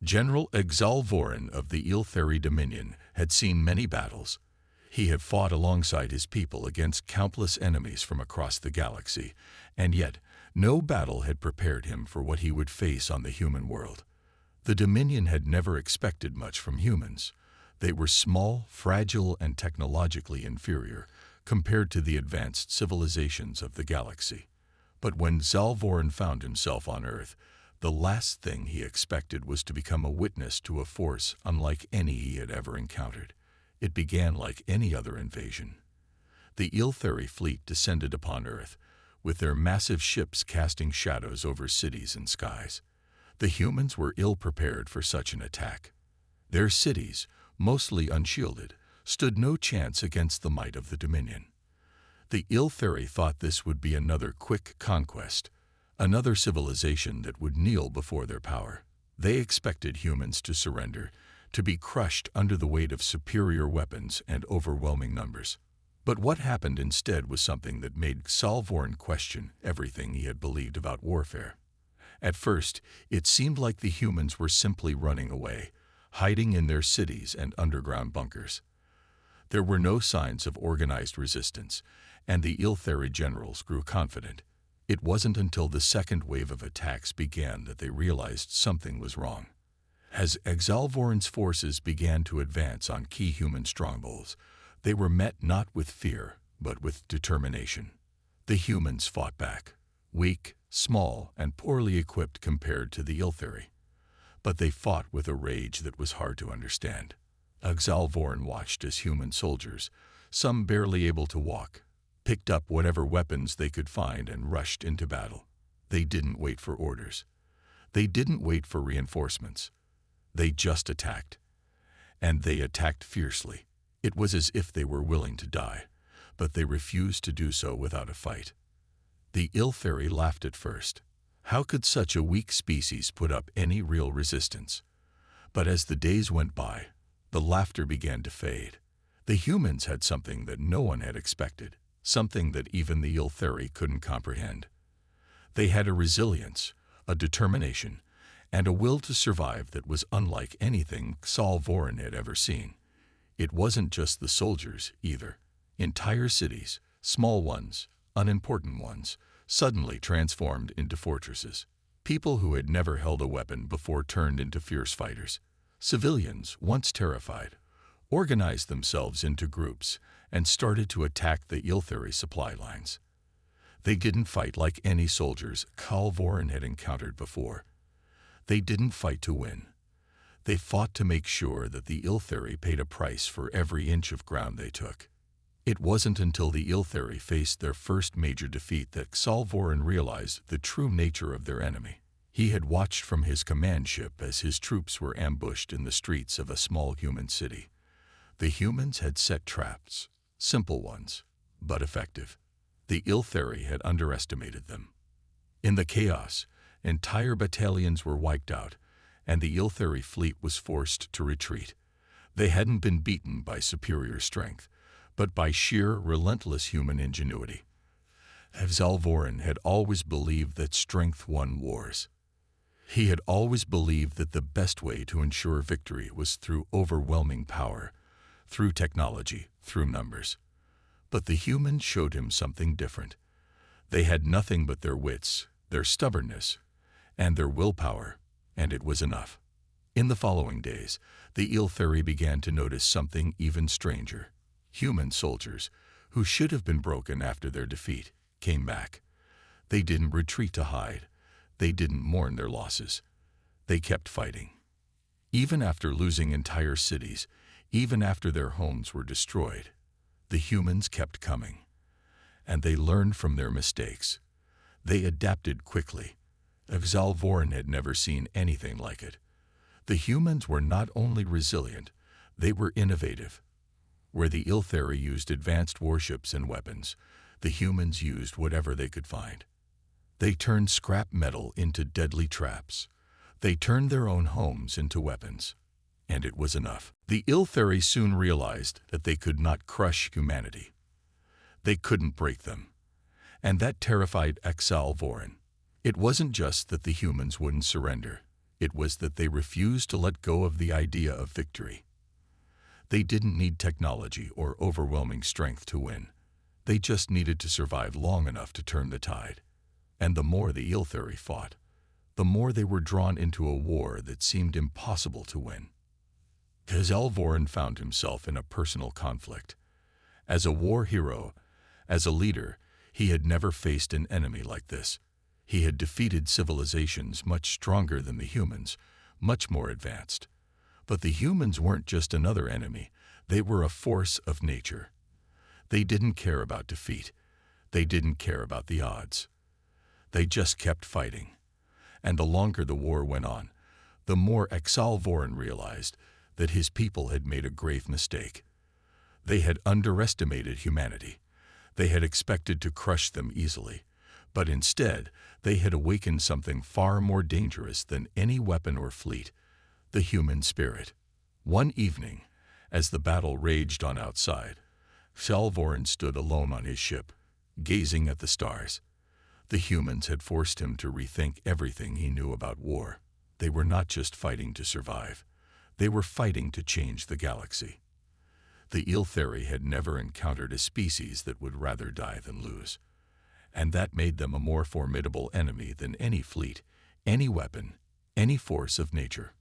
General Exalvoran of the Iltheri Dominion had seen many battles. He had fought alongside his people against countless enemies from across the galaxy, and yet no battle had prepared him for what he would face on the human world. The Dominion had never expected much from humans. They were small, fragile, and technologically inferior compared to the advanced civilizations of the galaxy. But when Zalvoran found himself on Earth, the last thing he expected was to become a witness to a force unlike any he had ever encountered. It began like any other invasion. The Iltheri fleet descended upon Earth, with their massive ships casting shadows over cities and skies. The humans were ill-prepared for such an attack. Their cities, mostly unshielded, stood no chance against the might of the Dominion. The Iltheri thought this would be another quick conquest, another civilization that would kneel before their power. They expected humans to surrender, to be crushed under the weight of superior weapons and overwhelming numbers. But what happened instead was something that made Zalvoran question everything he had believed about warfare. At first, it seemed like the humans were simply running away, hiding in their cities and underground bunkers. There were no signs of organized resistance, and the Iltheri generals grew confident. It wasn't until the second wave of attacks began that they realized something was wrong. As Exalvoran's forces began to advance on key human strongholds, they were met not with fear, but with determination. The humans fought back, weak, small, and poorly equipped compared to the Iltheri. But they fought with a rage that was hard to understand. Exalvoran watched as human soldiers, some barely able to walk, picked up whatever weapons they could find and rushed into battle. They didn't wait for orders. They didn't wait for reinforcements. They just attacked. And they attacked fiercely. It was as if they were willing to die, but they refused to do so without a fight. The Iltheri laughed at first. How could such a weak species put up any real resistance? But as the days went by, the laughter began to fade. The humans had something that no one had expected, something that even the Iltheri couldn't comprehend. They had a resilience, a determination, and a will to survive that was unlike anything Zalvoran had ever seen. It wasn't just the soldiers, either. Entire cities, small ones, unimportant ones, suddenly transformed into fortresses. People who had never held a weapon before turned into fierce fighters. Civilians, once terrified, organized themselves into groups and started to attack the Iltheri supply lines. They didn't fight like any soldiers Zalvoran had encountered before. They didn't fight to win. They fought to make sure that the Iltheri paid a price for every inch of ground they took. It wasn't until the Iltheri faced their first major defeat that Zalvoran realized the true nature of their enemy. He had watched from his command ship as his troops were ambushed in the streets of a small human city. The humans had set traps, simple ones, but effective. The Iltheri had underestimated them. In the chaos, entire battalions were wiped out, and the Iltheri fleet was forced to retreat. They hadn't been beaten by superior strength, but by sheer, relentless human ingenuity. Zalvoran had always believed that strength won wars. He had always believed that the best way to ensure victory was through overwhelming power, through technology, through numbers. But the humans showed him something different. They had nothing but their wits, their stubbornness, and their willpower, and it was enough. In the following days, the Iltheri began to notice something even stranger. Human soldiers, who should have been broken after their defeat, came back. They didn't retreat to hide. They didn't mourn their losses. They kept fighting. Even after losing entire cities, even after their homes were destroyed, the humans kept coming. And they learned from their mistakes. They adapted quickly. Zalvoran had never seen anything like it. The humans were not only resilient, they were innovative. Where the Iltheri used advanced warships and weapons, the humans used whatever they could find. They turned scrap metal into deadly traps. They turned their own homes into weapons. And it was enough. The Iltheri soon realized that they could not crush humanity. They couldn't break them. And that terrified Zalvoran. It wasn't just that the humans wouldn't surrender. It was that they refused to let go of the idea of victory. They didn't need technology or overwhelming strength to win. They just needed to survive long enough to turn the tide. And the more the Yltheri fought, the more they were drawn into a war that seemed impossible to win. Alvorin found himself in a personal conflict. As a war hero, as a leader, he had never faced an enemy like this. He had defeated civilizations much stronger than the humans, much more advanced. But the humans weren't just another enemy. They were a force of nature. They didn't care about defeat. They didn't care about the odds. They just kept fighting. And the longer the war went on, the more Alvorin realized that his people had made a grave mistake. They had underestimated humanity. They had expected to crush them easily. But instead, they had awakened something far more dangerous than any weapon or fleet, the human spirit. One evening, as the battle raged on outside, Alvorin stood alone on his ship, gazing at the stars. The humans had forced him to rethink everything he knew about war. They were not just fighting to survive. They were fighting to change the galaxy. The Yltheri had never encountered a species that would rather die than lose. And that made them a more formidable enemy than any fleet, any weapon, any force of nature.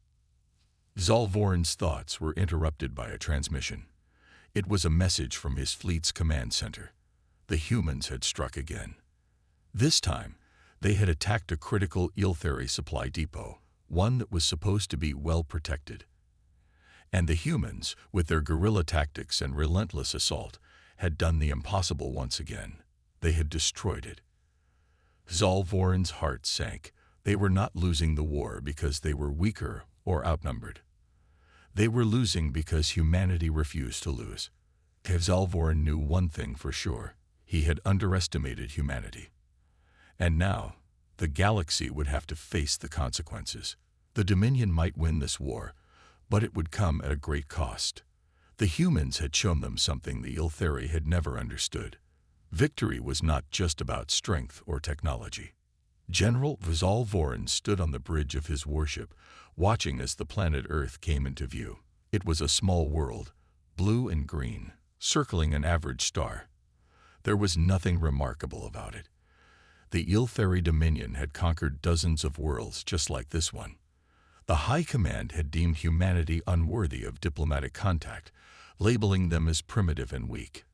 Alvorin's thoughts were interrupted by a transmission. It was a message from his fleet's command center. The humans had struck again. This time, they had attacked a critical Yltheri supply depot, one that was supposed to be well protected. And the humans, with their guerrilla tactics and relentless assault, had done the impossible once again. They had destroyed it. Alvorin's heart sank. They were not losing the war because they were weaker or outnumbered. They were losing because humanity refused to lose. Alvorin knew one thing for sure. He had underestimated humanity. And now, the galaxy would have to face the consequences. The Dominion might win this war, but it would come at a great cost. The humans had shown them something the Yltheri had never understood. Victory was not just about strength or technology. General Alvorin stood on the bridge of his warship, watching as the planet Earth came into view. It was a small world, blue and green, circling an average star. There was nothing remarkable about it. The Yltheri Dominion had conquered dozens of worlds just like this one. The High Command had deemed humanity unworthy of diplomatic contact, labeling them as primitive and weak.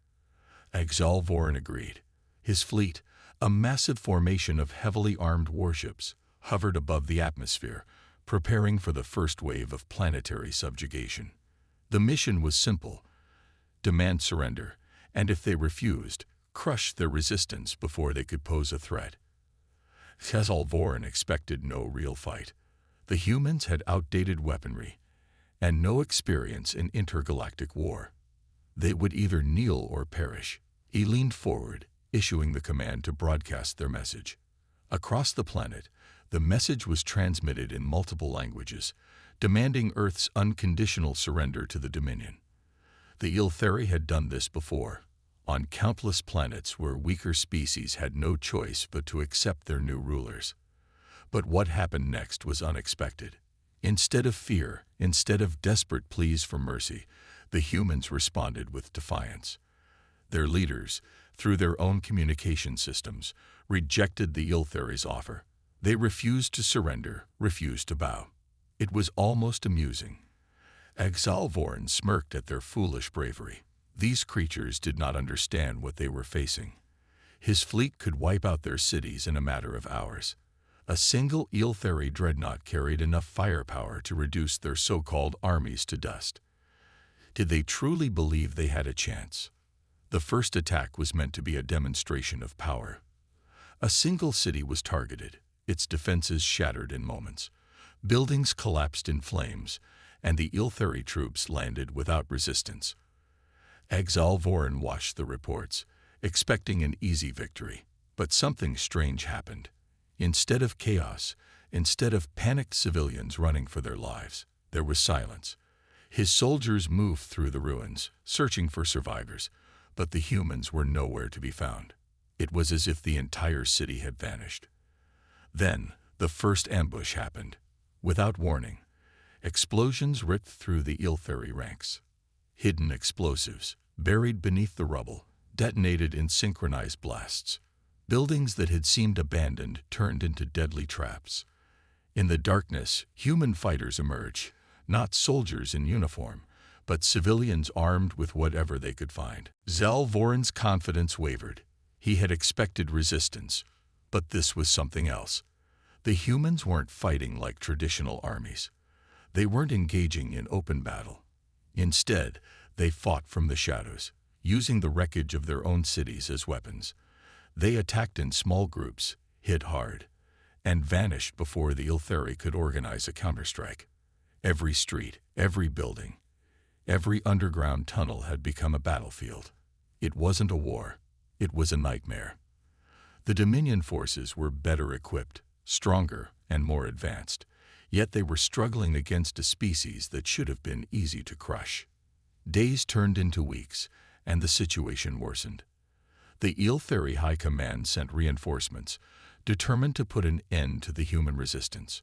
Alvorin agreed. His fleet, a massive formation of heavily armed warships, hovered above the atmosphere, preparing for the first wave of planetary subjugation. The mission was simple: demand surrender, and if they refused, crush their resistance before they could pose a threat. Alvorin expected no real fight. The humans had outdated weaponry and no experience in intergalactic war. They would either kneel or perish. He leaned forward, issuing the command to broadcast their message. Across the planet, the message was transmitted in multiple languages, demanding Earth's unconditional surrender to the Dominion. The Yltheri had done this before, on countless planets where weaker species had no choice but to accept their new rulers. But what happened next was unexpected. Instead of fear, instead of desperate pleas for mercy, the humans responded with defiance. Their leaders, through their own communication systems, rejected the Yltheri's offer. They refused to surrender, refused to bow. It was almost amusing. Alvorin smirked at their foolish bravery. These creatures did not understand what they were facing. His fleet could wipe out their cities in a matter of hours. A single Yltheri dreadnought carried enough firepower to reduce their so-called armies to dust. Did they truly believe they had a chance? The first attack was meant to be a demonstration of power. A single city was targeted, its defenses shattered in moments. Buildings collapsed in flames, and the Yltheri troops landed without resistance. Alvorin watched the reports, expecting an easy victory. But something strange happened. Instead of chaos, instead of panicked civilians running for their lives, there was silence. His soldiers moved through the ruins, searching for survivors, but the humans were nowhere to be found. It was as if the entire city had vanished. Then, the first ambush happened. Without warning, explosions ripped through the Iltheri ranks. Hidden explosives, buried beneath the rubble, detonated in synchronized blasts. Buildings that had seemed abandoned turned into deadly traps. In the darkness, human fighters emerged, not soldiers in uniform, but civilians armed with whatever they could find. Zalvorin's confidence wavered. He had expected resistance, but this was something else. The humans weren't fighting like traditional armies. They weren't engaging in open battle. Instead, they fought from the shadows, using the wreckage of their own cities as weapons. They attacked in small groups, hit hard, and vanished before the Iltheri could organize a counterstrike. Every street, every building, every underground tunnel had become a battlefield. It wasn't a war. It was a nightmare. The Dominion forces were better equipped, stronger, and more advanced, yet they were struggling against a species that should have been easy to crush. Days turned into weeks, and the situation worsened. The Iltheri High Command sent reinforcements, determined to put an end to the human resistance.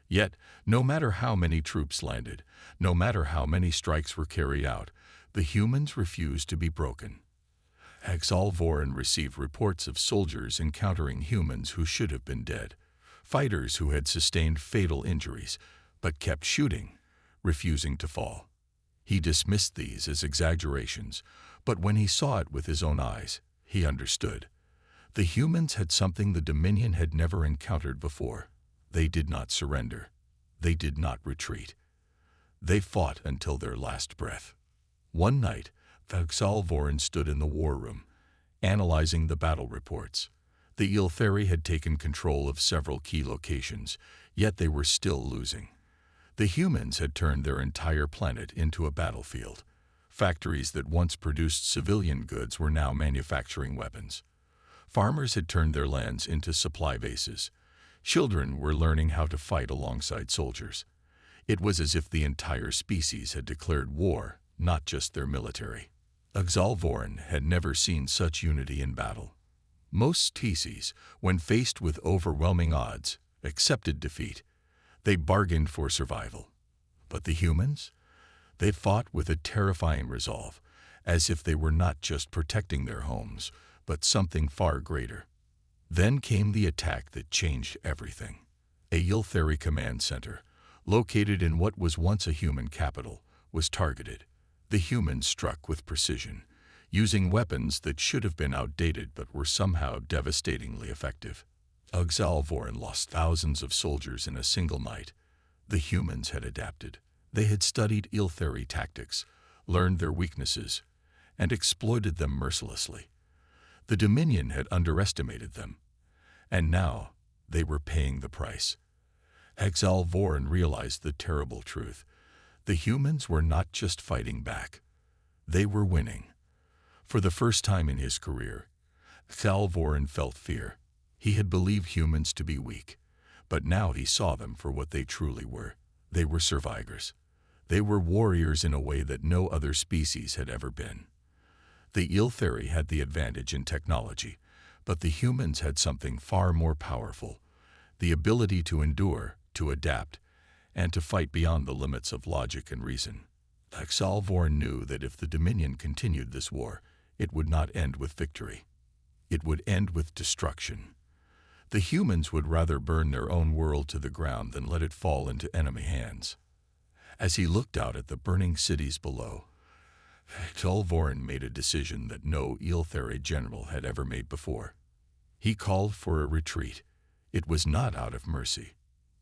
Yet, no matter how many troops landed, no matter how many strikes were carried out, the humans refused to be broken. Zalvorin received reports of soldiers encountering humans who should have been dead, fighters who had sustained fatal injuries, but kept shooting, refusing to fall. He dismissed these as exaggerations, but when he saw it with his own eyes, he understood. The humans had something the Dominion had never encountered before. They did not surrender. They did not retreat. They fought until their last breath. One night, Zalvorin stood in the war room, analyzing the battle reports. The Iltheri had taken control of several key locations, yet they were still losing. The humans had turned their entire planet into a battlefield. Factories that once produced civilian goods were now manufacturing weapons. Farmers had turned their lands into supply bases. Children were learning how to fight alongside soldiers. It was as if the entire species had declared war, not just their military. Zalvorin had never seen such unity in battle. Most species, when faced with overwhelming odds, accepted defeat. They bargained for survival. But the humans? They fought with a terrifying resolve, as if they were not just protecting their homes, but something far greater. Then came the attack that changed everything. A Iltheri command center, located in what was once a human capital, was targeted. The humans struck with precision, using weapons that should have been outdated but were somehow devastatingly effective. Zalvorin lost thousands of soldiers in a single night. The humans had adapted. They had studied Iltheri tactics, learned their weaknesses, and exploited them mercilessly. The Dominion had underestimated them, and now they were paying the price. Zalvorin realized the terrible truth. The humans were not just fighting back. They were winning. For the first time in his career, Zalvorin felt fear. He had believed humans to be weak, but now he saw them for what they truly were. They were survivors. They were warriors in a way that no other species had ever been. The Iltheri had the advantage in technology, but the humans had something far more powerful: the ability to endure, to adapt, and to fight beyond the limits of logic and reason. Zalvorin knew that if the Dominion continued this war, it would not end with victory. It would end with destruction. The humans would rather burn their own world to the ground than let it fall into enemy hands. As he looked out at the burning cities below, Zalvorin made a decision that no Iltheri general had ever made before. He called for a retreat. It was not out of mercy.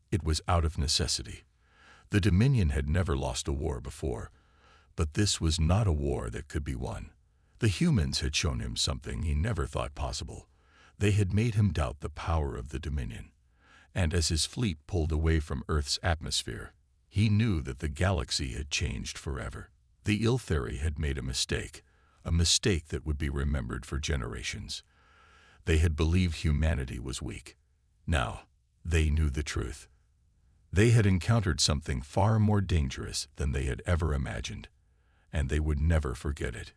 It was out of necessity. The Dominion had never lost a war before, but this was not a war that could be won. The humans had shown him something he never thought possible. They had made him doubt the power of the Dominion. And as his fleet pulled away from Earth's atmosphere, he knew that the galaxy had changed forever. The Iltheri had made a mistake that would be remembered for generations. They had believed humanity was weak. Now, they knew the truth. They had encountered something far more dangerous than they had ever imagined, and they would never forget it.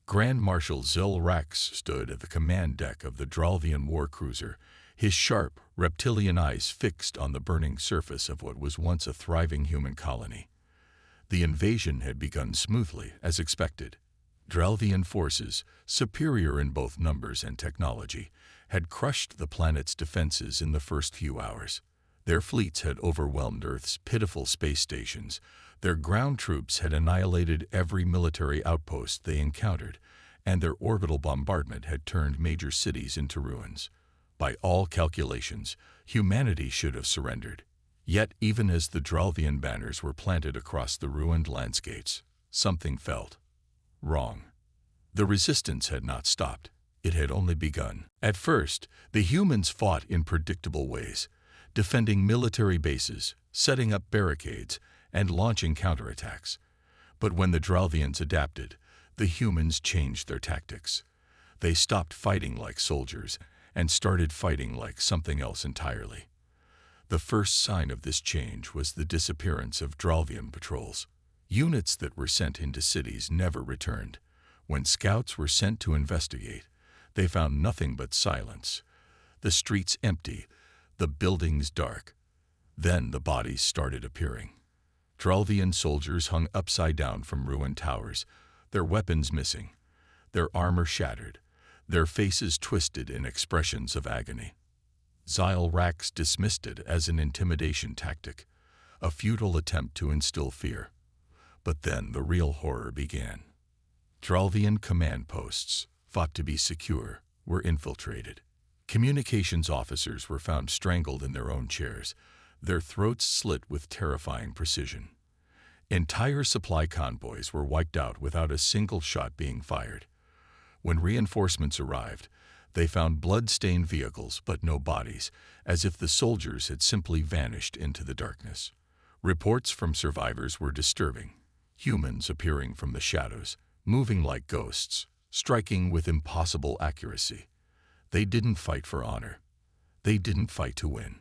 Grand Marshal Zilrax stood at the command deck of the Dralvian war cruiser, his sharp, reptilian eyes fixed on the burning surface of what was once a thriving human colony. The invasion had begun smoothly, as expected. Dralvian forces, superior in both numbers and technology, had crushed the planet's defenses in the first few hours. Their fleets had overwhelmed Earth's pitiful space stations. Their ground troops had annihilated every military outpost they encountered, and their orbital bombardment had turned major cities into ruins. By all calculations, humanity should have surrendered. Yet, even as the Dralvian banners were planted across the ruined landscapes, something felt wrong. The resistance had not stopped. It had only begun. At first, the humans fought in predictable ways, defending military bases, setting up barricades, and launching counterattacks. But when the Dralvians adapted, the humans changed their tactics. They stopped fighting like soldiers and started fighting like something else entirely. The first sign of this change was the disappearance of Dralvian patrols. Units that were sent into cities never returned. When scouts were sent to investigate, they found nothing but silence. The streets empty, the buildings dark. Then the bodies started appearing. Dralvian soldiers hung upside down from ruined towers, their weapons missing, their armor shattered, their faces twisted in expressions of agony. Xylrax dismissed it as an intimidation tactic, a futile attempt to instill fear. But then the real horror began. Dralvian command posts, thought to be secure, were infiltrated. Communications officers were found strangled in their own chairs, their throats slit with terrifying precision. Entire supply convoys were wiped out without a single shot being fired. When reinforcements arrived, they found blood-stained vehicles but no bodies, as if the soldiers had simply vanished into the darkness. Reports from survivors were disturbing. Humans appearing from the shadows, moving like ghosts, striking with impossible accuracy. They didn't fight for honor. They didn't fight to win.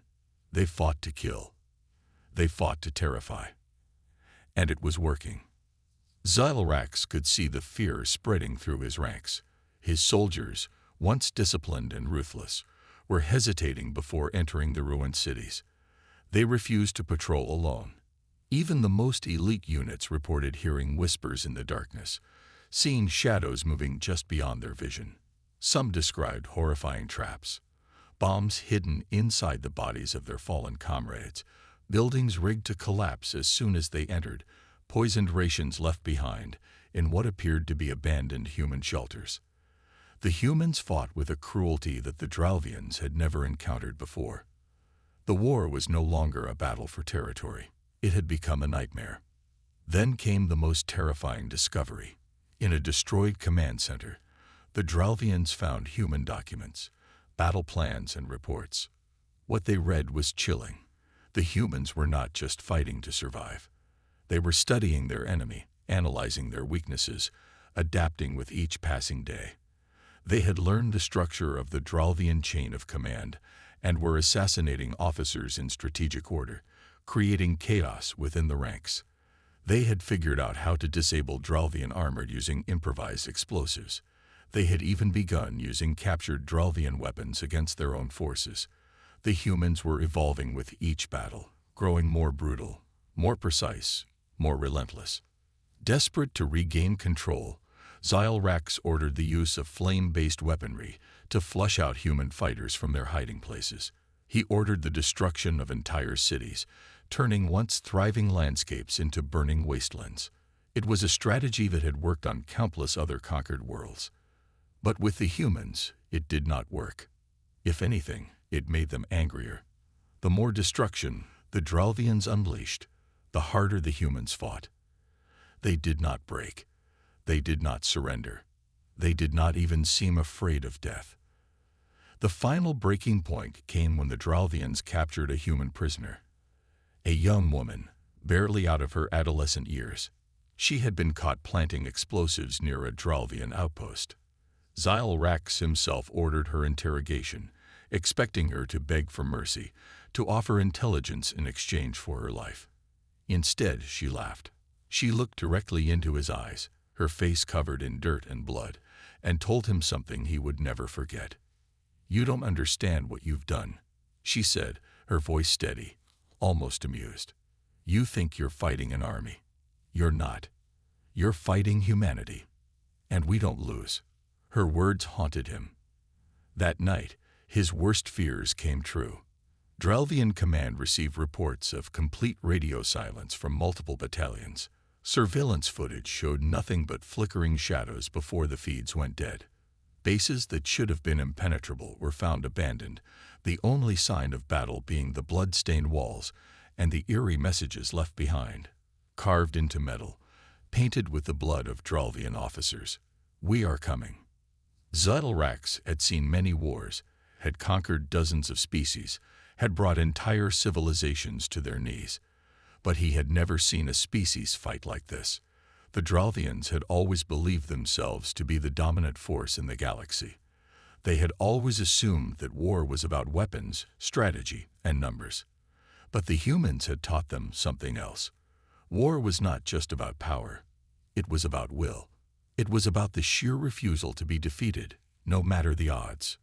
They fought to kill. They fought to terrify. And it was working. Xylrax could see the fear spreading through his ranks. His soldiers, once disciplined and ruthless, were hesitating before entering the ruined cities. They refused to patrol alone. Even the most elite units reported hearing whispers in the darkness, seeing shadows moving just beyond their vision. Some described horrifying traps, bombs hidden inside the bodies of their fallen comrades, buildings rigged to collapse as soon as they entered, poisoned rations left behind in what appeared to be abandoned human shelters. The humans fought with a cruelty that the Dralvians had never encountered before. The war was no longer a battle for territory. It had become a nightmare. Then came the most terrifying discovery. In a destroyed command center, the Dralvians found human documents, battle plans and reports. What they read was chilling. The humans were not just fighting to survive. They were studying their enemy, analyzing their weaknesses, adapting with each passing day. They had learned the structure of the Dralvian chain of command and were assassinating officers in strategic order, creating chaos within the ranks. They had figured out how to disable Dralvian armor using improvised explosives. They had even begun using captured Dralvian weapons against their own forces. The humans were evolving with each battle, growing more brutal, more precise, more relentless. Desperate to regain control, Xylrax ordered the use of flame-based weaponry to flush out human fighters from their hiding places. He ordered the destruction of entire cities, turning once thriving landscapes into burning wastelands. It was a strategy that had worked on countless other conquered worlds. But with the humans, it did not work. If anything, it made them angrier. The more destruction the Dralvians unleashed, the harder the humans fought. They did not break. They did not surrender. They did not even seem afraid of death. The final breaking point came when the Dralvians captured a human prisoner. A young woman, barely out of her adolescent years. She had been caught planting explosives near a Dralvian outpost. Xylrax himself ordered her interrogation, expecting her to beg for mercy, to offer intelligence in exchange for her life. Instead, she laughed. She looked directly into his eyes, her face covered in dirt and blood, and told him something he would never forget. "You don't understand what you've done," she said, her voice steady, almost amused. "You think you're fighting an army. You're not. You're fighting humanity. And we don't lose." Her words haunted him. That night, his worst fears came true. Drelvian Command received reports of complete radio silence from multiple battalions. Surveillance footage showed nothing but flickering shadows before the feeds went dead. Bases that should have been impenetrable were found abandoned, the only sign of battle being the blood-stained walls and the eerie messages left behind, carved into metal, painted with the blood of Drelvian officers. "We are coming." Zydelrax had seen many wars, had conquered dozens of species, had brought entire civilizations to their knees. But he had never seen a species fight like this. The Drelvians had always believed themselves to be the dominant force in the galaxy. They had always assumed that war was about weapons, strategy, and numbers. But the humans had taught them something else. War was not just about power. It was about will. It was about the sheer refusal to be defeated, no matter the odds.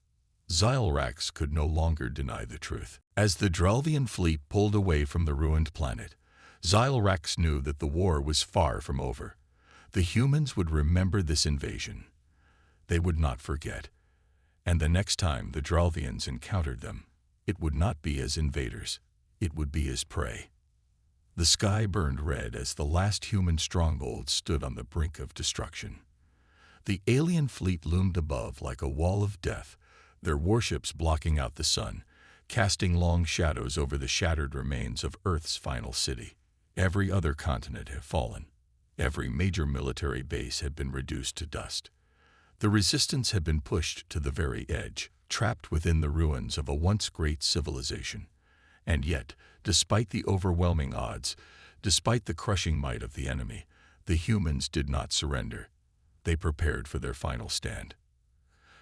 Zydelrax could no longer deny the truth. As the Drelvian fleet pulled away from the ruined planet, Zydelrax knew that the war was far from over. The humans would remember this invasion. They would not forget. And the next time the Drelvians encountered them, it would not be as invaders. It would be as prey. The sky burned red as the last human stronghold stood on the brink of destruction. The alien fleet loomed above like a wall of death, their warships blocking out the sun, casting long shadows over the shattered remains of Earth's final city. Every other continent had fallen. Every major military base had been reduced to dust. The resistance had been pushed to the very edge, trapped within the ruins of a once great civilization. And yet, despite the overwhelming odds, despite the crushing might of the enemy, the humans did not surrender. They prepared for their final stand.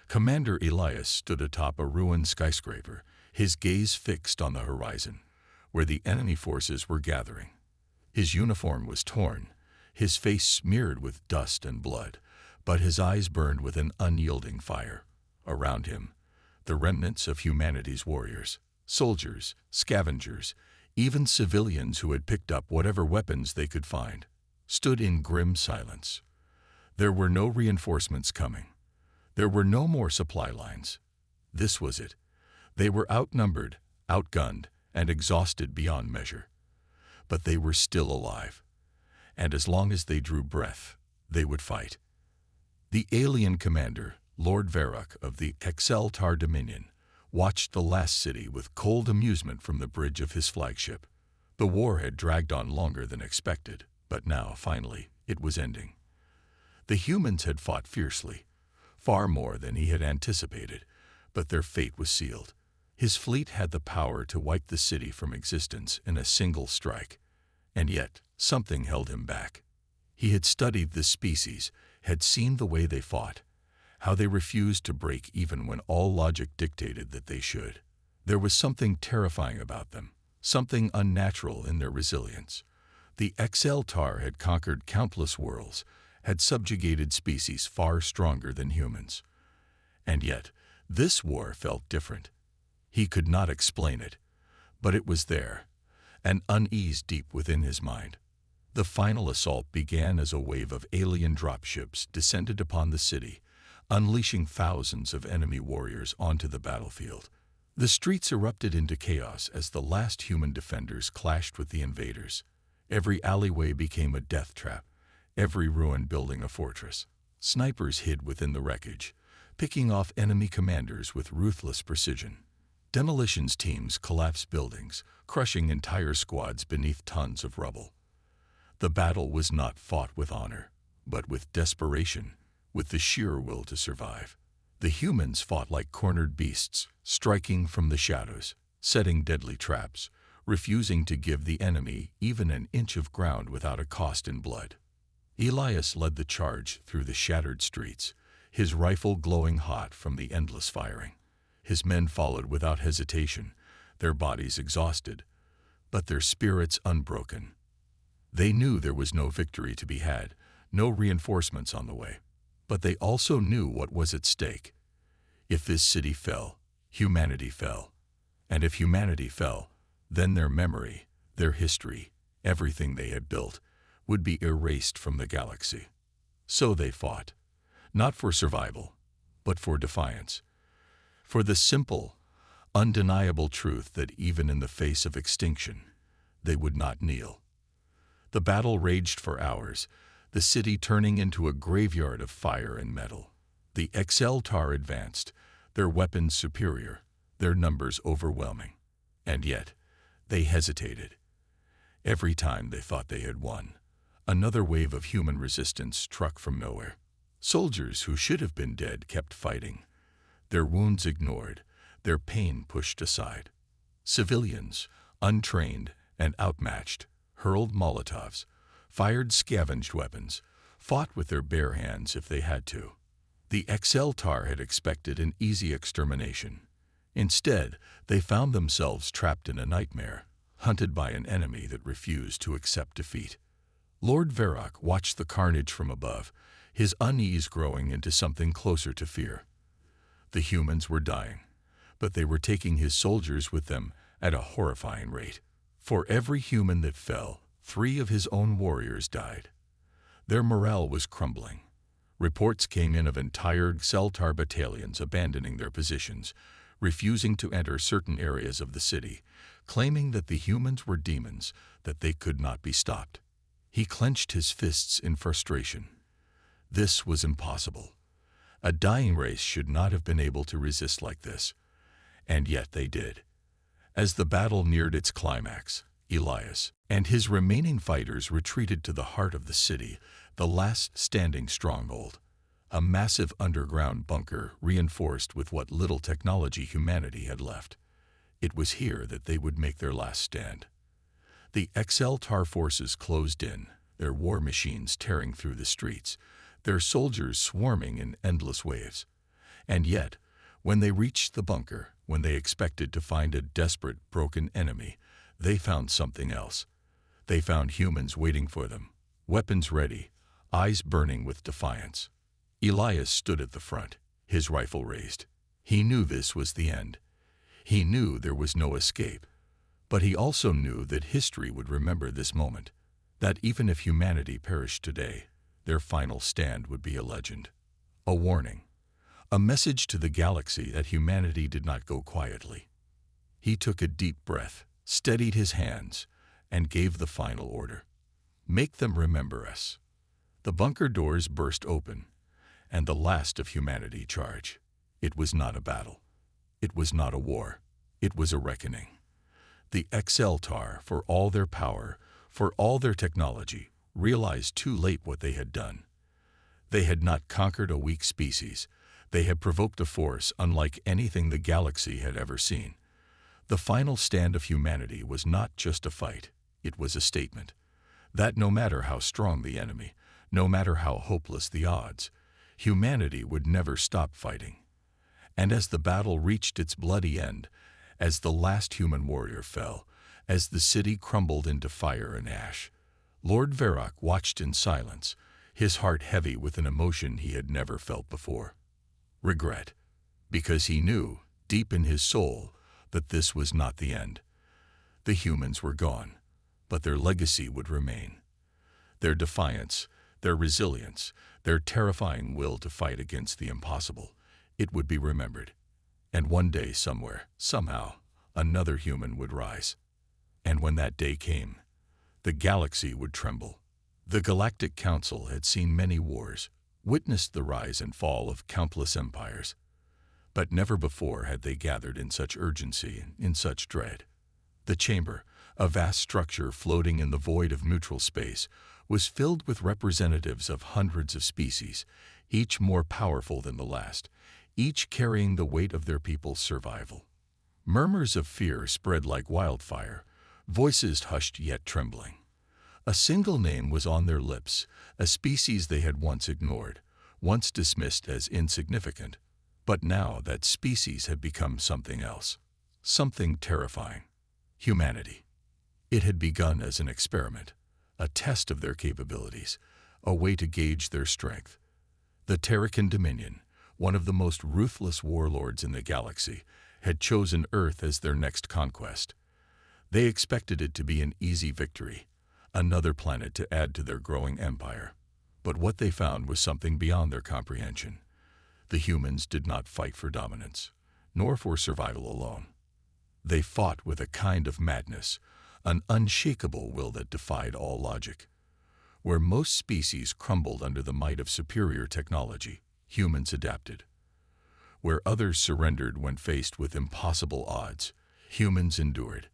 Commander Elias stood atop a ruined skyscraper, his gaze fixed on the horizon, where the enemy forces were gathering. His uniform was torn, his face smeared with dust and blood, but his eyes burned with an unyielding fire. Around him, the remnants of humanity's warriors, soldiers, scavengers, even civilians who had picked up whatever weapons they could find, stood in grim silence. There were no reinforcements coming. There were no more supply lines. This was it. They were outnumbered, outgunned, and exhausted beyond measure. But they were still alive. And as long as they drew breath, they would fight. The alien commander, Lord Varrock of the HFY Dominion, watched the last city with cold amusement from the bridge of his flagship. The war had dragged on longer than expected, but now, finally, it was ending. The humans had fought fiercely, far more than he had anticipated, but their fate was sealed. His fleet had the power to wipe the city from existence in a single strike, and yet something held him back. He had studied this species, had seen the way they fought, how they refused to break even when all logic dictated that they should. There was something terrifying about them, something unnatural in their resilience. The HFY had conquered countless worlds, had subjugated species far stronger than humans. And yet, this war felt different. He could not explain it, but it was there, an unease deep within his mind. The final assault began as a wave of alien dropships descended upon the city, unleashing thousands of enemy warriors onto the battlefield. The streets erupted into chaos as the last human defenders clashed with the invaders. Every alleyway became a death trap, every ruined building a fortress. Snipers hid within the wreckage, picking off enemy commanders with ruthless precision. Demolitions teams collapsed buildings, crushing entire squads beneath tons of rubble. The battle was not fought with honor, but with desperation, with the sheer will to survive. The humans fought like cornered beasts, striking from the shadows, setting deadly traps, refusing to give the enemy even an inch of ground without a cost in blood. Elias led the charge through the shattered streets, his rifle glowing hot from the endless firing. His men followed without hesitation, their bodies exhausted, but their spirits unbroken. They knew there was no victory to be had, no reinforcements on the way, but they also knew what was at stake. If this city fell, Humanity fell. And if humanity fell, then their memory, their history, everything they had built, would be erased from the galaxy. So they fought, not for survival, but for defiance, for the simple, undeniable truth that even in the face of extinction, they would not kneel. The battle raged for hours, the city turning into a graveyard of fire and metal. The XLTAR advanced, their weapons superior, their numbers overwhelming. And yet, they hesitated. Every time they thought they had won, another wave of human resistance struck from nowhere. Soldiers who should have been dead kept fighting, their wounds ignored, their pain pushed aside. Civilians, untrained and outmatched, hurled Molotovs, fired scavenged weapons, fought with their bare hands if they had to. The XLTAR had expected an easy extermination. Instead, they found themselves trapped in a nightmare, hunted by an enemy that refused to accept defeat. Lord Varrock watched the carnage from above, his unease growing into something closer to fear. The humans were dying, but they were taking his soldiers with them at a horrifying rate. For every human that fell, 3 of his own warriors died. Their morale was crumbling. Reports came in of entire XLTAR battalions abandoning their positions, refusing to enter certain areas of the city, claiming that the humans were demons, that they could not be stopped. He clenched his fists in frustration. This was impossible. A dying race should not have been able to resist like this. And yet they did. As the battle neared its climax, Elias and his remaining fighters retreated to the heart of the city, the last standing stronghold, a massive underground bunker reinforced with what little technology humanity had left. It was here that they would make their last stand. The XLTAR forces closed in, their war machines tearing through the streets, their soldiers swarming in endless waves. And yet, when they reached the bunker, when they expected to find a desperate, broken enemy, they found something else. They found humans waiting for them, weapons ready, eyes burning with defiance. Elias stood at the front, his rifle raised. He knew this was the end. He knew there was no escape. But he also knew that history would remember this moment, that even if humanity perished today, their final stand would be a legend, a warning, a message to the galaxy that humanity did not go quietly. He took a deep breath, steadied his hands, and gave the final order. Make them remember us. The bunker doors burst open, and the last of humanity charged. It was not a battle. It was not a war. It was a reckoning. The XLTAR, for all their power, for all their technology, realized too late what they had done. They had not conquered a weak species. They had provoked a force unlike anything the galaxy had ever seen. The final stand of humanity was not just a fight. It was a statement that no matter how strong the enemy, no matter how hopeless the odds, humanity would never stop fighting. And as the battle reached its bloody end, as the last human warrior fell, as the city crumbled into fire and ash, Lord Varrock watched in silence, his heart heavy with an emotion he had never felt before. Regret, because he knew, deep in his soul, that this was not the end. The humans were gone, but their legacy would remain. Their defiance, their resilience, their terrifying will to fight against the impossible, it would be remembered. And one day, somewhere, somehow, another human would rise. And when that day came, the galaxy would tremble. The Galactic Council had seen many wars, witnessed the rise and fall of countless empires. But never before had they gathered in such urgency and in such dread. The chamber, a vast structure floating in the void of neutral space, was filled with representatives of hundreds of species, each more powerful than the last, each carrying the weight of their people's survival. Murmurs of fear spread like wildfire, voices hushed yet trembling. A single name was on their lips, a species they had once ignored, once dismissed as insignificant. But now that species had become something else, something terrifying. Humanity. It had begun as an experiment, a test of their capabilities, a way to gauge their strength. The Terrican Dominion, one of the most ruthless warlords in the galaxy, had chosen Earth as their next conquest. They expected it to be an easy victory, another planet to add to their growing empire. But what they found was something beyond their comprehension. The humans did not fight for dominance, nor for survival alone. They fought with a kind of madness, an unshakable will that defied all logic. Where most species crumbled under the might of superior technology, humans adapted. Where others surrendered when faced with impossible odds, humans endured.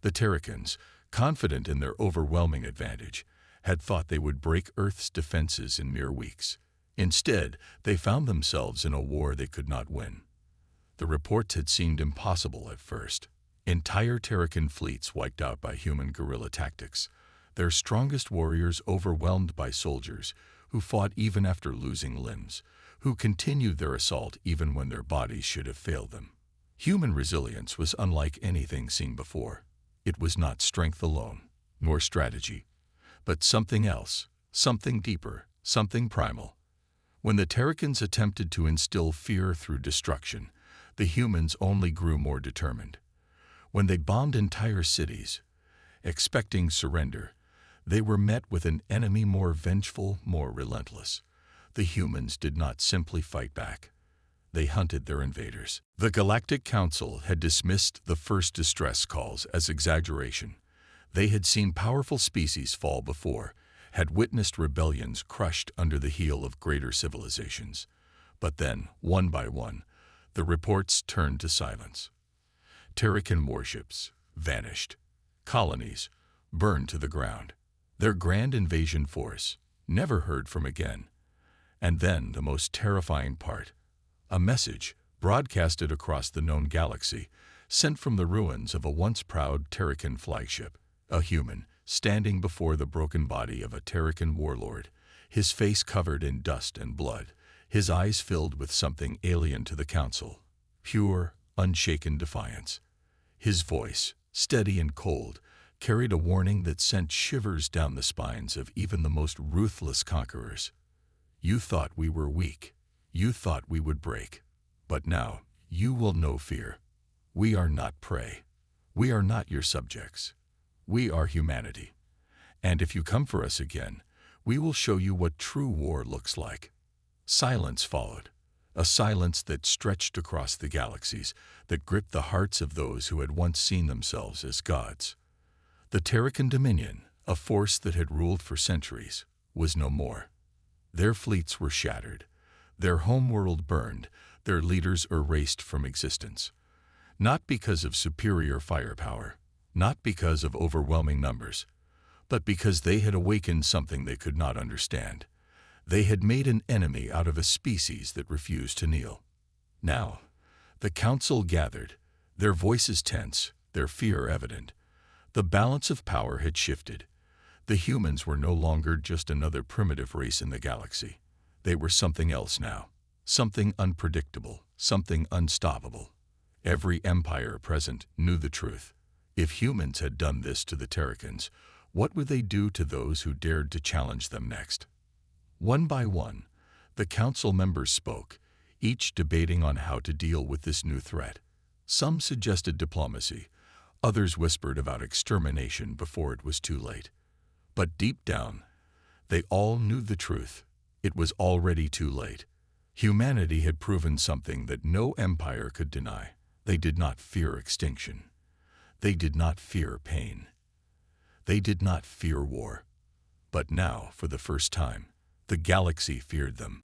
The Terracans, confident in their overwhelming advantage, had thought they would break Earth's defenses in mere weeks. Instead, they found themselves in a war they could not win. The reports had seemed impossible at first. Entire Terracan fleets wiped out by human guerrilla tactics, their strongest warriors overwhelmed by soldiers who fought even after losing limbs, who continued their assault even when their bodies should have failed them. Human resilience was unlike anything seen before. It was not strength alone, nor strategy, but something else, something deeper, something primal. When the Terracans attempted to instill fear through destruction, the humans only grew more determined. When they bombed entire cities, expecting surrender, they were met with an enemy more vengeful, more relentless. The humans did not simply fight back. They hunted their invaders. The Galactic Council had dismissed the first distress calls as exaggeration. They had seen powerful species fall before, had witnessed rebellions crushed under the heel of greater civilizations. But then, one by one, the reports turned to silence. Terracan warships vanished. Colonies burned to the ground. Their grand invasion force never heard from again. And then the most terrifying part, a message broadcasted across the known galaxy, sent from the ruins of a once proud Terracan flagship, a human standing before the broken body of a Terracan warlord, his face covered in dust and blood, his eyes filled with something alien to the council, pure, unshaken defiance. His voice, steady and cold, carried a warning that sent shivers down the spines of even the most ruthless conquerors. You thought we were weak. You thought we would break. But now, you will know fear. We are not prey. We are not your subjects. We are humanity. And if you come for us again, we will show you what true war looks like. Silence followed. A silence that stretched across the galaxies, that gripped the hearts of those who had once seen themselves as gods. The Terracan Dominion, a force that had ruled for centuries, was no more. Their fleets were shattered, their homeworld burned, their leaders erased from existence. Not because of superior firepower, not because of overwhelming numbers, but because they had awakened something they could not understand. They had made an enemy out of a species that refused to kneel. Now, the council gathered, their voices tense, their fear evident. The balance of power had shifted. The humans were no longer just another primitive race in the galaxy. They were something else now, something unpredictable, something unstoppable. Every empire present knew the truth. If humans had done this to the Terracans, what would they do to those who dared to challenge them next? One by one, the council members spoke, each debating on how to deal with this new threat. Some suggested diplomacy, others whispered about extermination before it was too late. But deep down, they all knew the truth. It was already too late. Humanity had proven something that no empire could deny. They did not fear extinction. They did not fear pain. They did not fear war. But now, for the first time, the galaxy feared them.